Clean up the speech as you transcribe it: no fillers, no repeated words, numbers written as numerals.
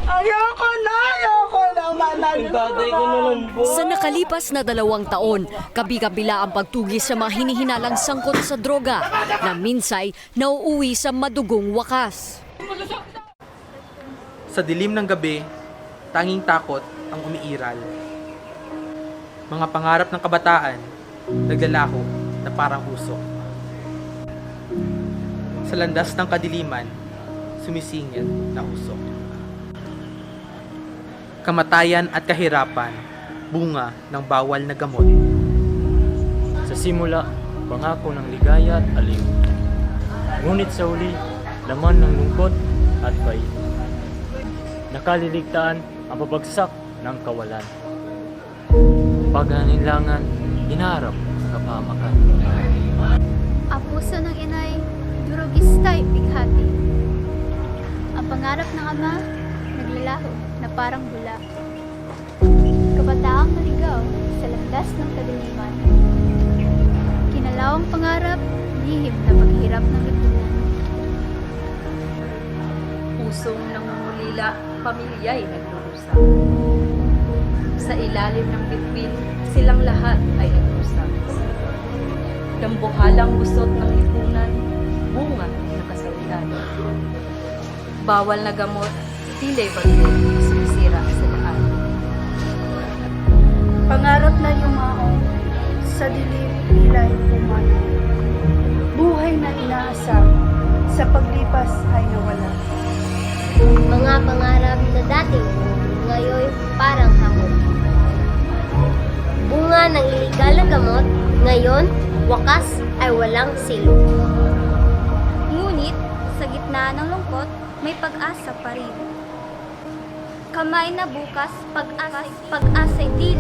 Ayoko naman. Sa nakalipas na 2 taon, kabi-kabila ang pagtugis sa mga hinihinalang sangkot sa droga na minsay nauuwi sa madugong wakas. Sa dilim ng gabi, tanging takot ang umiiral. Mga pangarap ng kabataan, naglalako na parang usok. Sa landas ng kadiliman, sumisingit na usok. Kamatayan at kahirapan, bunga ng bawal na gamot. Sa simula, pangako ng ligaya at aliw. Ngunit sa huli, laman ng lungkot at pait. Nakaliligtaan ang pabagsak ng kawalan. Paghalinlangan, inaarap ang kapahamakan. Ang puso ng inay, durugistay bighati. Ang pangarap ng ama, naglalaho na parang bula. Kabataang naligaw sa landas ng kadiliman. Kinalawang pangarap, lihim na paghirap ng lipunan. Pusong nangungulila, pamilya'y nagdurusa. Sa ilalim ng bituin, silang lahat ay nagdurusa. Dambuhalang busot ng lipunan, bunga ng kasawian. Bawal na gamot, tila'y bagay, sumisira sa daan. Pangarap na yumaong, sa dilim nila'y pumayo. Buhay na inaasam, sa paglipas ay nawala. Mga pangarap na dating ngayon parang hamon. Bunga ng iligal na gamot, ngayon wakas ay walang silong. Ngunit sa gitna ng lungkot, may pag-asa pa rin. Kamay na bukas, pag-asa'y di